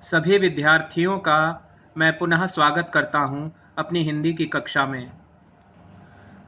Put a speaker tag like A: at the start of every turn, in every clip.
A: सभी विद्यार्थियों का मैं पुनः स्वागत करता हूं अपनी हिंदी की कक्षा में।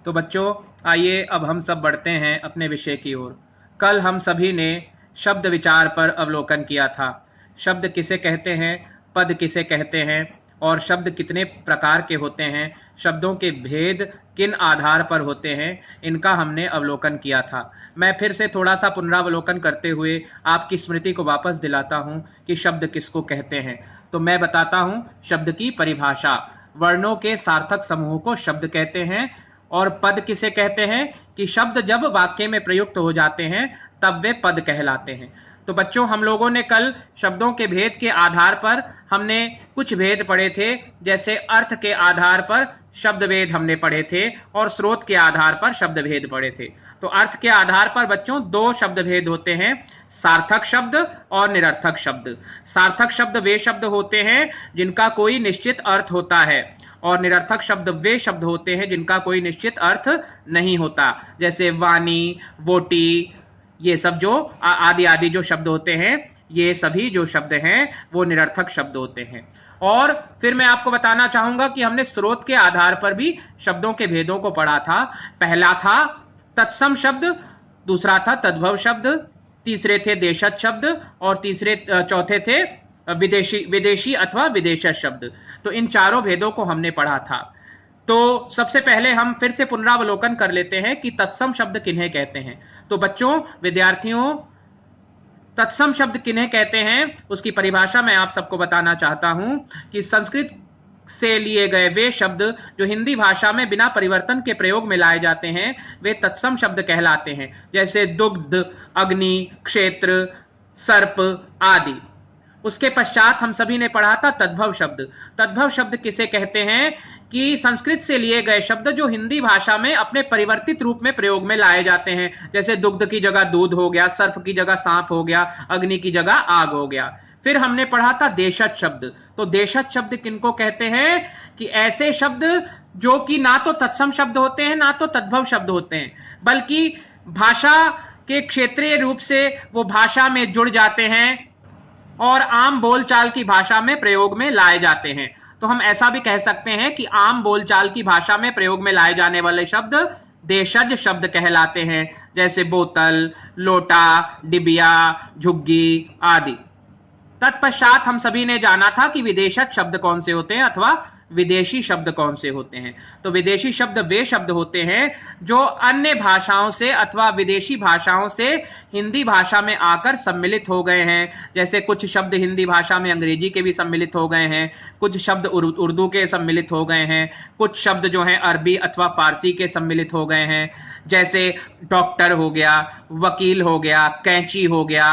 A: तो बच्चों, आइए अब हम सब बढ़ते हैं अपने विषय की ओर। कल हम सभी ने शब्द विचार पर अवलोकन किया था। शब्द किसे कहते हैं, पद किसे कहते हैं और शब्द कितने प्रकार के होते हैं, शब्दों के भेद किन आधार पर होते हैं, इनका हमने अवलोकन किया था। मैं फिर से थोड़ा सा पुनरावलोकन करते हुए आपकी स्मृति को वापस दिलाता हूं कि शब्द किसको कहते हैं। तो मैं बताता हूं शब्द की परिभाषा। वर्णों के सार्थक समूह को शब्द कहते हैं। और पद किसे कहते हैं कि शब्द जब वाक्य में प्रयुक्त हो जाते हैं तब वे पद कहलाते हैं। तो बच्चों, हम लोगों ने कल शब्दों के भेद के आधार पर हमने कुछ भेद पढ़े थे, जैसे अर्थ के आधार पर शब्द भेद हमने पढ़े थे और स्रोत के आधार पर शब्द भेद पढ़े थे। तो अर्थ के आधार पर बच्चों दो शब्द भेद होते हैं, सार्थक शब्द और निरर्थक शब्द। सार्थक शब्द वे शब्द होते हैं जिनका कोई निश्चित अर्थ होता है और निरर्थक शब्द वे शब्द होते हैं जिनका कोई निश्चित अर्थ नहीं होता। जैसे वाणी, वोटी, ये सब जो आदि आदि जो शब्द होते हैं, ये सभी जो शब्द हैं वो निरर्थक शब्द होते हैं। और फिर मैं आपको बताना चाहूंगा कि हमने स्रोत के आधार पर भी शब्दों के भेदों को पढ़ा था। पहला था तत्सम शब्द, दूसरा था तद्भव शब्द, तीसरे थे देशज शब्द और चौथे थे विदेशी अथवा विदेशज शब्द। तो इन चारों भेदों को हमने पढ़ा था। तो सबसे पहले हम फिर से पुनरावलोकन कर लेते हैं कि तत्सम शब्द किन्हें कहते हैं। तो बच्चों, विद्यार्थियों, तत्सम शब्द किन्हें कहते हैं उसकी परिभाषा मैं आप सबको बताना चाहता हूं कि संस्कृत से लिए गए वे शब्द जो हिंदी भाषा में बिना परिवर्तन के प्रयोग में लाए जाते हैं वे तत्सम शब्द कहलाते हैं। जैसे दुग्ध, अग्नि, क्षेत्र, सर्प आदि। उसके पश्चात हम सभी ने पढ़ा था तद्भव शब्द। तद्भव शब्द किसे कहते हैं कि संस्कृत से लिए गए शब्द जो हिंदी भाषा में अपने परिवर्तित रूप में प्रयोग में लाए जाते हैं। जैसे दुग्ध की जगह दूध हो गया, सर्प की जगह सांप हो गया, अग्नि की जगह आग हो गया। फिर हमने पढ़ा था देशज शब्द। तो देशज शब्द किनको कहते हैं कि ऐसे शब्द जो कि ना तो तत्सम शब्द होते हैं ना तो तद्भव शब्द होते हैं, बल्कि भाषा के क्षेत्रीय रूप से वो भाषा में जुड़ जाते हैं और आम बोलचाल की भाषा में प्रयोग में लाए जाते हैं। तो हम ऐसा भी कह सकते हैं कि आम बोलचाल की भाषा में प्रयोग में लाए जाने वाले शब्द देशज शब्द कहलाते हैं। जैसे बोतल, लोटा, डिबिया, झुग्गी आदि। तत्पश्चात हम सभी ने जाना था कि विदेशज शब्द कौन से होते हैं अथवा विदेशी शब्द कौन से होते हैं। तो विदेशी शब्द वे शब्द होते हैं जो अन्य भाषाओं से अथवा विदेशी भाषाओं से हिंदी भाषा में आकर सम्मिलित हो गए हैं। जैसे कुछ शब्द हिंदी भाषा में अंग्रेजी के भी सम्मिलित हो गए हैं, कुछ शब्द उर्दू के सम्मिलित हो गए हैं, कुछ शब्द जो हैं अरबी अथवा फारसी के सम्मिलित हो गए हैं। जैसे डॉक्टर हो गया, वकील हो गया, कैंची हो गया,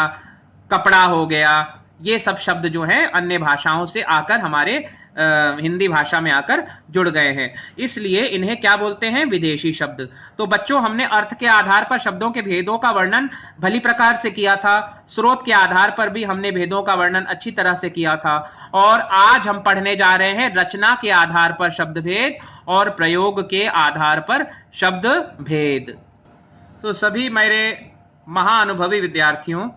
A: कपड़ा हो गया, ये सब शब्द जो हैं अन्य भाषाओं से आकर हमारे हिंदी भाषा में आकर जुड़ गए हैं, इसलिए इन्हें क्या बोलते हैं, विदेशी शब्द। तो बच्चों, हमने अर्थ के आधार पर शब्दों के भेदों का वर्णन भली प्रकार से किया था। स्रोत के आधार पर भी हमने भेदों का वर्णन अच्छी तरह से किया था। और आज हम पढ़ने जा रहे हैं रचना के आधार पर शब्द भेद और प्रयोग के आधार पर शब्द भेद। तो सभी मेरे महाअनुभवी विद्यार्थियों,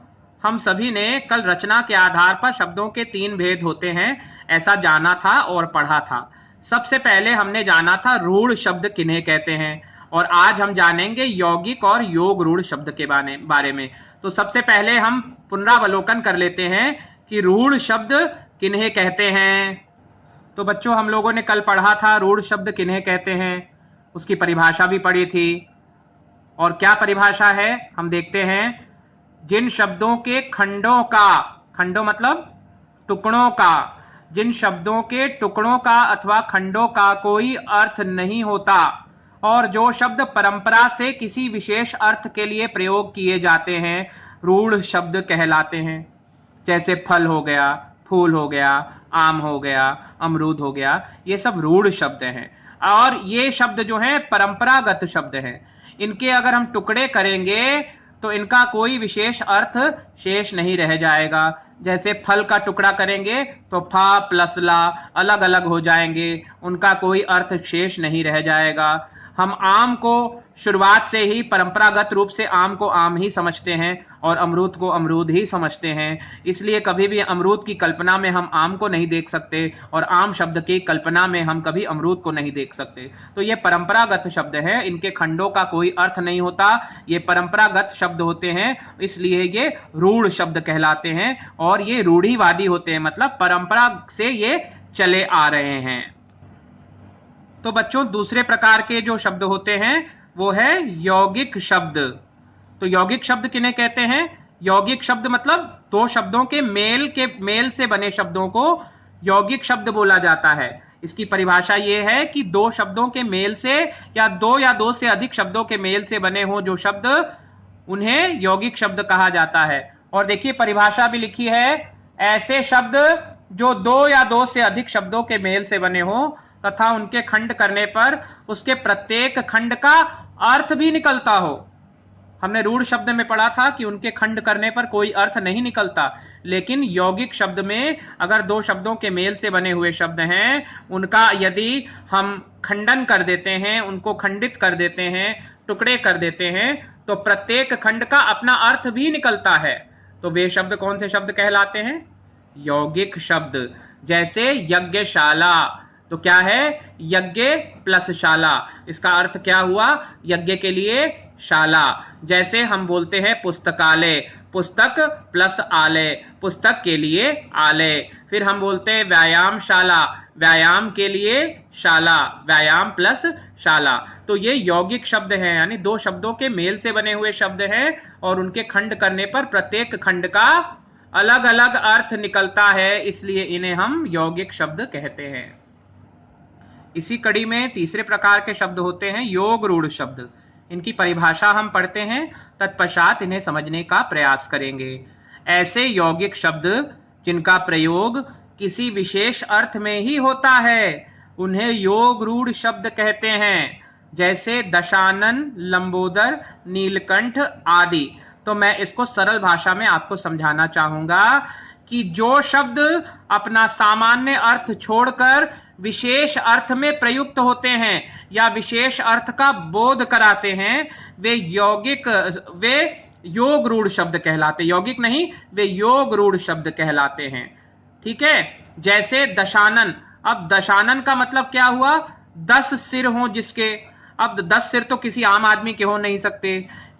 A: हम सभी ने कल रचना के आधार पर शब्दों के 3 भेद होते हैं ऐसा जाना था और पढ़ा था। सबसे पहले हमने जाना था रूढ़ शब्द किन्हें कहते हैं और आज हम जानेंगे यौगिक और योग रूढ़ शब्द के बारे में। तो सबसे पहले हम पुनरावलोकन कर लेते हैं कि रूढ़ शब्द किन्हें कहते हैं। तो बच्चों, हम लोगों ने कल पढ़ा था रूढ़ शब्द किन्हें कहते हैं, उसकी परिभाषा भी पढ़ी थी। और क्या परिभाषा है हम देखते हैं। जिन शब्दों के खंडों का, खंडों मतलब टुकड़ों का, जिन शब्दों के टुकड़ों का अथवा खंडों का कोई अर्थ नहीं होता और जो शब्द परंपरा से किसी विशेष अर्थ के लिए प्रयोग किए जाते हैं रूढ़ शब्द कहलाते हैं। जैसे फल हो गया, फूल हो गया, आम हो गया, अमरूद हो गया, ये सब रूढ़ शब्द हैं। और ये शब्द जो हैं परंपरागत शब्द हैं। इनके अगर हम टुकड़े करेंगे तो इनका कोई विशेष अर्थ शेष नहीं रह जाएगा। जैसे फल का टुकड़ा करेंगे तो फा प्लस ला अलग अलग हो जाएंगे, उनका कोई अर्थ शेष नहीं रह जाएगा। हम आम को शुरुआत से ही परंपरागत रूप से आम को आम ही समझते हैं और अमरूद को अमरूद ही समझते हैं, इसलिए कभी भी अमरूद की कल्पना में हम आम को नहीं देख सकते और आम शब्द की कल्पना में हम कभी अमरूद को नहीं देख सकते। तो ये परंपरागत शब्द है, इनके खंडों का कोई अर्थ नहीं होता, ये परंपरागत शब्द होते हैं, इसलिए ये रूढ़ शब्द कहलाते हैं और ये रूढ़िवादी होते हैं, मतलब परंपरा से ये चले आ रहे हैं। तो बच्चों दूसरे प्रकार के जो शब्द होते हैं वो है यौगिक शब्द। तो यौगिक शब्द किन्हें कहते हैं? यौगिक शब्द मतलब दो शब्दों के मेल से बने शब्दों को यौगिक शब्द बोला जाता है। इसकी परिभाषा ये है कि दो शब्दों के मेल से या दो से अधिक शब्दों के मेल से बने हो जो शब्द, उन्हें यौगिक शब्द कहा जाता है। और देखिए परिभाषा भी लिखी है, ऐसे शब्द जो दो या दो से अधिक शब्दों के मेल से बने हो तथा उनके खंड करने पर उसके प्रत्येक खंड का अर्थ भी निकलता हो। हमने रूढ़ शब्द में पढ़ा था कि उनके खंड करने पर कोई अर्थ नहीं निकलता, लेकिन यौगिक शब्द में अगर दो शब्दों के मेल से बने हुए शब्द हैं, उनका यदि हम खंडन कर देते हैं, उनको खंडित कर देते हैं, टुकड़े कर देते हैं, तो प्रत्येक खंड का अपना अर्थ भी निकलता है। तो वे शब्द कौन से शब्द कहलाते हैं? यौगिक शब्द। जैसे यज्ञशाला, तो क्या है? यज्ञ प्लस शाला, इसका अर्थ क्या हुआ? यज्ञ के लिए शाला। जैसे हम बोलते हैं पुस्तकालय, पुस्तक प्लस आलय, पुस्तक के लिए आलय। फिर हम बोलते हैं व्यायामशाला, व्यायाम के लिए शाला, व्यायाम प्लस शाला। तो ये यौगिक शब्द हैं, यानी दो शब्दों के मेल से बने हुए शब्द हैं और उनके खंड करने पर प्रत्येक खंड का अलग अलग अर्थ निकलता है, इसलिए इन्हें हम यौगिक शब्द कहते हैं। इसी कड़ी में तीसरे प्रकार के शब्द होते हैं योग रूढ़ शब्द। इनकी परिभाषा हम पढ़ते हैं, तत्पश्चात इन्हें समझने का प्रयास करेंगे। ऐसे यौगिक शब्द जिनका प्रयोग किसी विशेष अर्थ में ही होता है, उन्हें योग रूढ़ शब्द कहते हैं। जैसे दशानन, लंबोदर, नीलकंठ आदि। तो मैं इसको सरल भाषा में आपको समझाना चाहूंगा कि जो शब्द अपना सामान्य अर्थ छोड़कर विशेष अर्थ में प्रयुक्त होते हैं या विशेष अर्थ का बोध कराते हैं, वे योग रूढ़ शब्द कहलाते, यौगिक नहीं, वे योग रूढ़ शब्द कहलाते हैं। ठीक है। जैसे दशानन, अब दशानन का मतलब क्या हुआ? 10 सिर हो जिसके। अब 10 सिर तो किसी आम आदमी के हो नहीं सकते।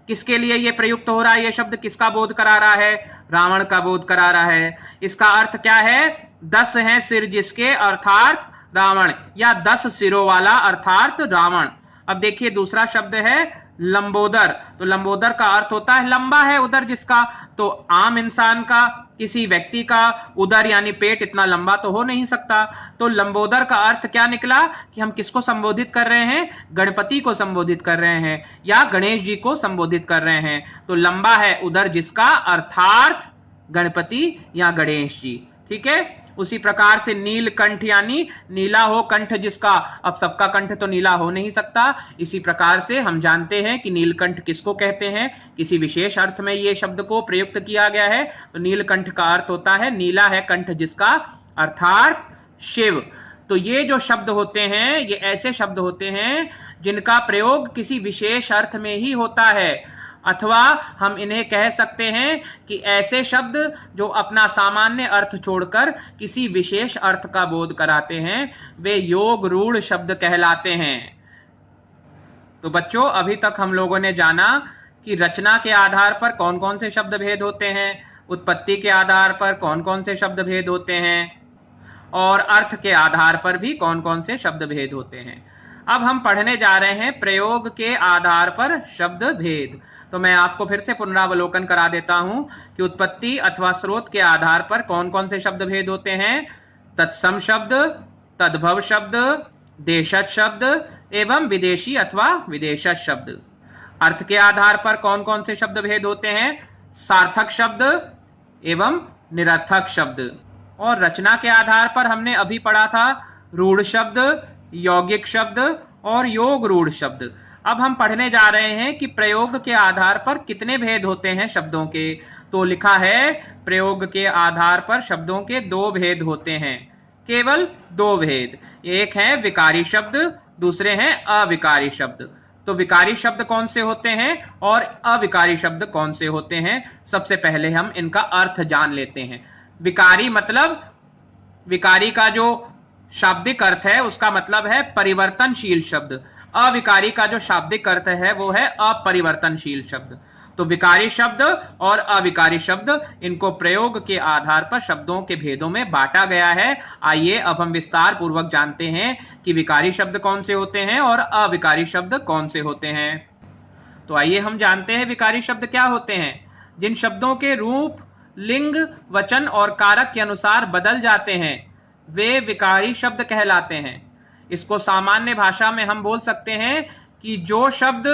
A: किसके लिए ये प्रयुक्त हो रहा है? ये शब्द किसका बोध करा रहा है? रावण का बोध करा रहा है। इसका अर्थ क्या है? 10 हैं सिर जिसके, अर्थात रावण, या 10 सिरों वाला अर्थात रावण। अब देखिए दूसरा शब्द है लंबोदर। तो लंबोदर का अर्थ होता है लंबा है उदर जिसका। तो आम इंसान का, किसी व्यक्ति का उदर यानी पेट इतना लंबा तो हो नहीं सकता। तो लंबोदर का अर्थ क्या निकला कि हम किसको संबोधित कर रहे हैं? गणपति को संबोधित कर रहे हैं या गणेश जी को संबोधित कर रहे हैं। तो लंबा है उदर जिसका, अर्थात गणपति या गणेश जी। ठीक है। उसी प्रकार से नीलकंठ यानी नीला हो कंठ जिसका। अब सबका कंठ तो नीला हो नहीं सकता, इसी प्रकार से हम जानते हैं कि नीलकंठ किसको कहते हैं? किसी विशेष अर्थ में ये शब्द को प्रयुक्त किया गया है। तो नीलकंठ का अर्थ होता है नीला है कंठ जिसका, अर्थात शिव। तो ये जो शब्द होते हैं, ये ऐसे शब्द होते हैं जिनका प्रयोग किसी विशेष अर्थ में ही होता है, अथवा हम इन्हें कह सकते हैं कि ऐसे शब्द जो अपना सामान्य अर्थ छोड़कर किसी विशेष अर्थ का बोध कराते हैं, वे योग रूढ़ शब्द कहलाते हैं। तो बच्चों अभी तक हम लोगों ने जाना कि रचना के आधार पर कौन कौन से शब्द भेद होते हैं, उत्पत्ति के आधार पर कौन कौन से शब्द भेद होते हैं और अर्थ के आधार पर भी कौन कौन से शब्द भेद होते हैं। अब हम पढ़ने जा रहे हैं प्रयोग के आधार पर शब्द भेद। तो मैं आपको फिर से पुनरावलोकन करा देता हूं कि उत्पत्ति अथवा स्रोत के आधार पर कौन कौन से शब्द भेद होते हैं। तत्सम शब्द, तद्भव शब्द, देशज शब्द एवं विदेशी अथवा विदेशज शब्द। अर्थ के आधार पर कौन कौन से शब्द भेद होते हैं? सार्थक शब्द एवं निरर्थक शब्द। और रचना के आधार पर हमने अभी पढ़ा था रूढ़ शब्द, यौगिक शब्द और योग रूढ़ शब्द। अब हम पढ़ने जा रहे हैं कि प्रयोग के आधार पर कितने भेद होते हैं शब्दों के। तो लिखा है प्रयोग के आधार पर शब्दों के 2 भेद होते हैं, केवल 2 भेद। एक है विकारी शब्द, दूसरे हैं अविकारी शब्द। तो विकारी शब्द कौन से होते हैं और अविकारी शब्द कौन से होते हैं, सबसे पहले हम इनका अर्थ जान लेते हैं। विकारी मतलब, विकारी का जो शाब्दिक अर्थ है उसका मतलब है परिवर्तनशील शब्द। अविकारी का जो शाब्दिक अर्थ है वो है अपरिवर्तनशील शब्द। तो विकारी शब्द और अविकारी शब्द, इनको प्रयोग के आधार पर शब्दों के भेदों में बांटा गया है। आइए अब हम विस्तार पूर्वक जानते हैं कि विकारी शब्द कौन से होते हैं और अविकारी शब्द कौन से होते हैं। तो आइए हम जानते हैं विकारी शब्द क्या होते हैं। जिन शब्दों के रूप, लिंग, वचन और कारक के अनुसार बदल जाते हैं वे विकारी शब्द कहलाते हैं। इसको सामान्य भाषा में हम बोल सकते हैं कि जो शब्द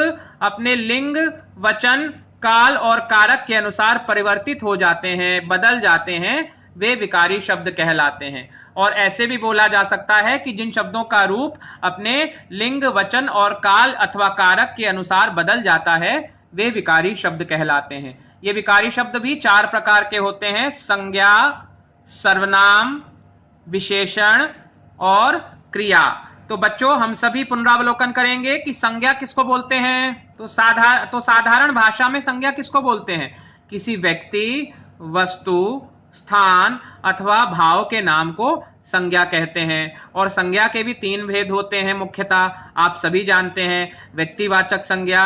A: अपने लिंग, वचन, काल और कारक के अनुसार परिवर्तित हो जाते हैं, बदल जाते हैं, वे विकारी शब्द कहलाते हैं। और ऐसे भी बोला जा सकता है कि जिन शब्दों का रूप अपने लिंग, वचन और काल अथवा कारक के अनुसार बदल जाता है वे विकारी शब्द कहलाते हैं। ये विकारी शब्द भी 4 प्रकार के होते हैं: संज्ञा, सर्वनाम, विशेषण और क्रिया। तो बच्चों हम सभी पुनरावलोकन करेंगे कि संज्ञा किसको बोलते हैं। तो साधारण भाषा में संज्ञा किसको बोलते हैं? किसी व्यक्ति, वस्तु, स्थान अथवा भाव के नाम को संज्ञा कहते हैं। और संज्ञा के भी 3 भेद होते हैं मुख्यतः, आप सभी जानते हैं: व्यक्तिवाचक संज्ञा,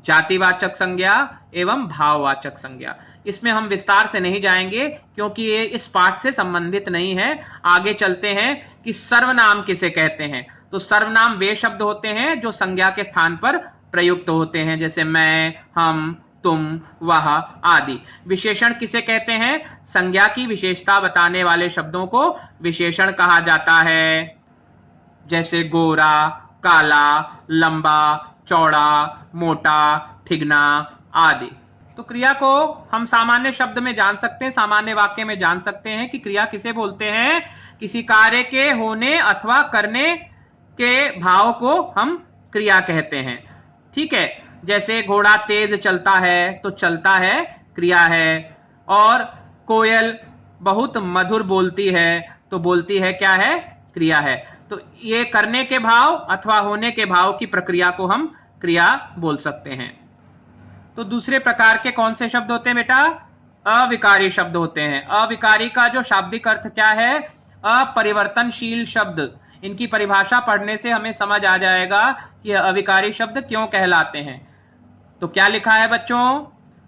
A: जातिवाचक संज्ञा एवं भाववाचक संज्ञा। इसमें हम विस्तार से नहीं जाएंगे क्योंकि ये इस पाठ से संबंधित नहीं है। आगे चलते हैं कि सर्वनाम किसे कहते हैं। तो सर्वनाम वे शब्द होते हैं जो संज्ञा के स्थान पर प्रयुक्त होते हैं, जैसे मैं, हम, तुम, वह आदि। विशेषण किसे कहते हैं? संज्ञा की विशेषता बताने वाले शब्दों को विशेषण कहा जाता है, जैसे गोरा, काला, लंबा, चौड़ा, मोटा, ठिगना आदि। तो क्रिया को हम सामान्य शब्द में जान सकते हैं, सामान्य वाक्य में जान सकते हैं कि क्रिया किसे बोलते हैं। किसी कार्य के होने अथवा करने के भाव को हम क्रिया कहते हैं। ठीक है, जैसे घोड़ा तेज चलता है तो चलता है क्रिया है, और कोयल बहुत मधुर बोलती है तो बोलती है क्या है? क्रिया है। तो ये करने के भाव अथवा होने के भाव की प्रक्रिया को हम क्रिया बोल सकते हैं। तो दूसरे प्रकार के कौन से शब्द होते हैं बेटा? अविकारी शब्द होते हैं। अविकारी का जो शाब्दिक अर्थ क्या है? अपरिवर्तनशील शब्द। इनकी परिभाषा पढ़ने से हमें समझ आ जाएगा कि अविकारी शब्द क्यों कहलाते हैं। तो क्या लिखा है बच्चों?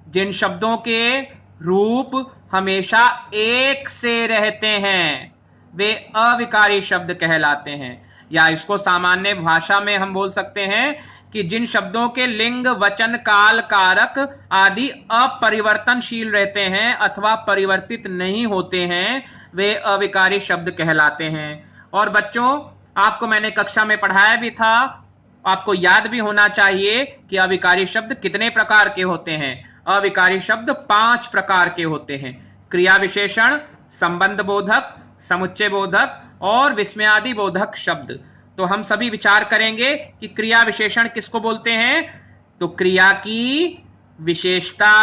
A: जिन शब्दों के रूप हमेशा एक से रहते हैं वे अविकारी शब्द कहलाते हैं। या इसको सामान्य भाषा में हम बोल सकते हैं कि जिन शब्दों के लिंग, वचन, काल, कारक आदि अपरिवर्तनशील रहते हैं अथवा परिवर्तित नहीं होते हैं वे अविकारी शब्द कहलाते हैं। और बच्चों आपको मैंने कक्षा में पढ़ाया भी था, आपको याद भी होना चाहिए कि अविकारी शब्द कितने प्रकार के होते हैं। अविकारी शब्द 5 प्रकार के होते हैं: क्रिया विशेषण, संबंध बोधक, समुच्चय बोधक और विस्मयादि बोधक शब्द। तो हम सभी विचार करेंगे कि क्रिया विशेषण किसको बोलते हैं। तो क्रिया की विशेषता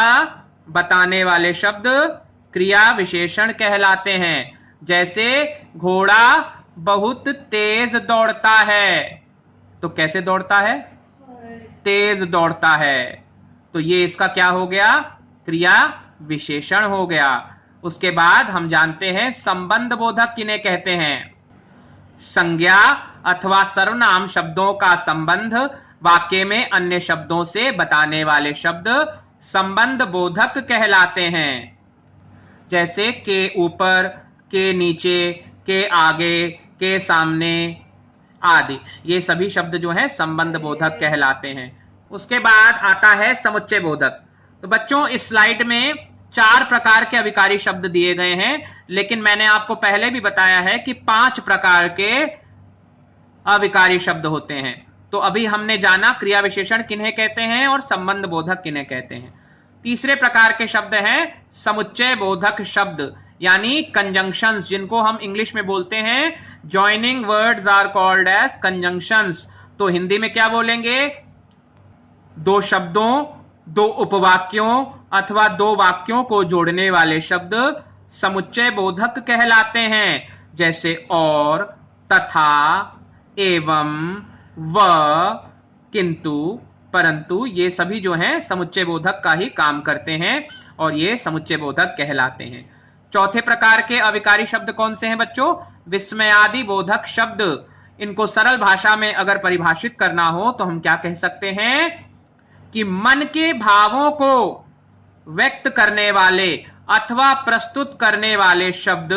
A: बताने वाले शब्द क्रिया विशेषण कहलाते हैं। जैसे घोड़ा बहुत तेज दौड़ता है, तो कैसे दौड़ता है? तेज दौड़ता है। तो ये इसका क्या हो गया? क्रिया विशेषण हो गया। उसके बाद हम जानते हैं संबंध बोधक किन्हें कहते हैं। संज्ञा अथवा सर्वनाम शब्दों का संबंध वाक्य में अन्य शब्दों से बताने वाले शब्द संबंध बोधक कहलाते हैं। जैसे के ऊपर, के नीचे, के आगे, के सामने आदि, ये सभी शब्द जो हैं संबंध बोधक कहलाते हैं। उसके बाद आता है समुच्चय बोधक। तो बच्चों इस स्लाइड में 4 प्रकार के अविकारी शब्द दिए गए हैं, लेकिन मैंने आपको पहले भी बताया है कि 5 प्रकार के अविकारी शब्द होते हैं। तो अभी हमने जाना क्रिया विशेषण किन्हें कहते हैं और संबंध बोधक किन्हें कहते हैं। तीसरे प्रकार के शब्द हैं समुच्चय बोधक शब्द, यानी कंजंक्शंस, जिनको हम इंग्लिश में बोलते हैं joining words are called as conjunctions. तो हिंदी में क्या बोलेंगे? 2 शब्दों, 2 उपवाक्यों अथवा 2 वाक्यों को जोड़ने वाले शब्द समुच्चय बोधक कहलाते हैं। जैसे और, तथा, एवं, व, किंतु, परंतु, ये सभी जो हैं समुच्चय बोधक का ही काम करते हैं और ये समुच्चय बोधक कहलाते हैं। चौथे प्रकार के अविकारी शब्द कौन से हैं बच्चों? विस्मयादि बोधक शब्द। इनको सरल भाषा में अगर परिभाषित करना हो तो हम क्या कह सकते हैं कि मन के भावों को व्यक्त करने वाले अथवा प्रस्तुत करने वाले शब्द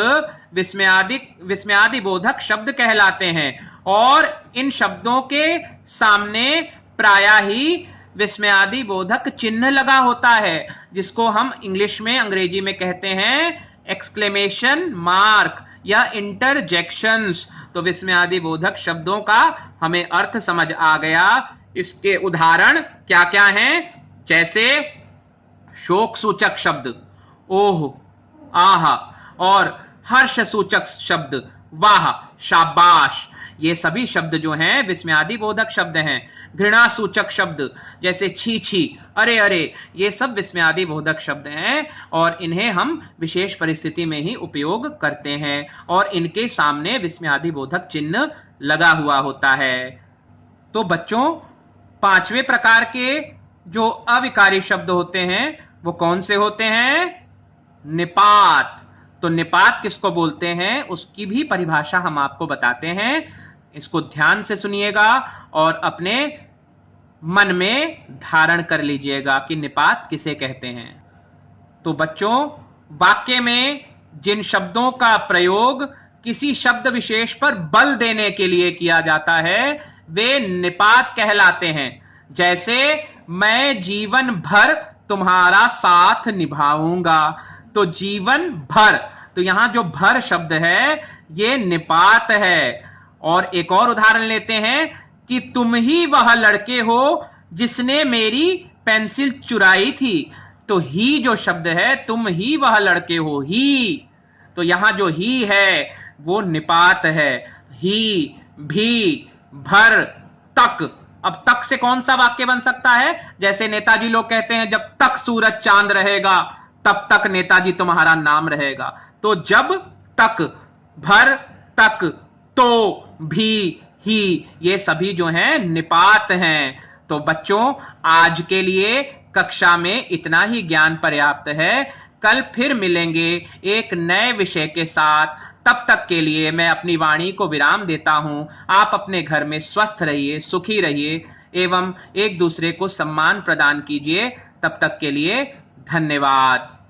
A: विस्मयादि बोधक शब्द कहलाते हैं और इन शब्दों के सामने प्रायः ही विस्मयादि बोधक चिन्ह लगा होता है, जिसको हम इंग्लिश में, अंग्रेजी में कहते हैं एक्सक्लेमेशन मार्क या इंटरजेक्शंस। तो विस्मयादि बोधक शब्दों का हमें अर्थ समझ आ गया। इसके उदाहरण क्या क्या हैं? जैसे शोक सूचक शब्द ओह, आह, और हर्ष सूचक शब्द वाह, शाबाश। ये सभी शब्द जो हैं विस्मयादि बोधक शब्द हैं। घृणा सूचक शब्द जैसे छी छी, अरे अरे, ये सब विस्मयादि बोधक शब्द हैं और इन्हें हम विशेष परिस्थिति में ही उपयोग करते हैं और इनके सामने विस्मयादि बोधक चिन्ह लगा हुआ होता है। तो बच्चों, पांचवें प्रकार के जो अविकारी शब्द होते हैं वो कौन से होते हैं? निपात। तो निपात किसको बोलते हैं उसकी भी परिभाषा हम आपको बताते हैं। इसको ध्यान से सुनिएगा और अपने मन में धारण कर लीजिएगा कि निपात किसे कहते हैं। तो बच्चों, वाक्य में जिन शब्दों का प्रयोग किसी शब्द विशेष पर बल देने के लिए किया जाता है वे निपात कहलाते हैं। जैसे मैं जीवन भर तुम्हारा साथ निभाऊंगा। तो जीवन भर, तो यहां जो भर शब्द है ये निपात है। और एक और उदाहरण लेते हैं कि तुम ही वह लड़के हो जिसने मेरी पेंसिल चुराई थी। तो ही जो शब्द है, तुम ही वह लड़के हो, ही, तो यहां जो ही है वो निपात है। ही, भी, भर, तक। अब तक से कौन सा वाक्य बन सकता है? जैसे नेताजी लोग कहते हैं जब तक सूरज चांद रहेगा तब तक नेताजी तुम्हारा नाम रहेगा। तो जब तक, भर, तक, तो, भी, ही, ये सभी जो हैं निपात हैं। तो बच्चों, आज के लिए कक्षा में इतना ही ज्ञान पर्याप्त है। कल फिर मिलेंगे एक नए विषय के साथ। तब तक के लिए मैं अपनी वाणी को विराम देता हूं। आप अपने घर में स्वस्थ रहिए, सुखी रहिए एवं एक दूसरे को सम्मान प्रदान कीजिए। तब तक के लिए धन्यवाद।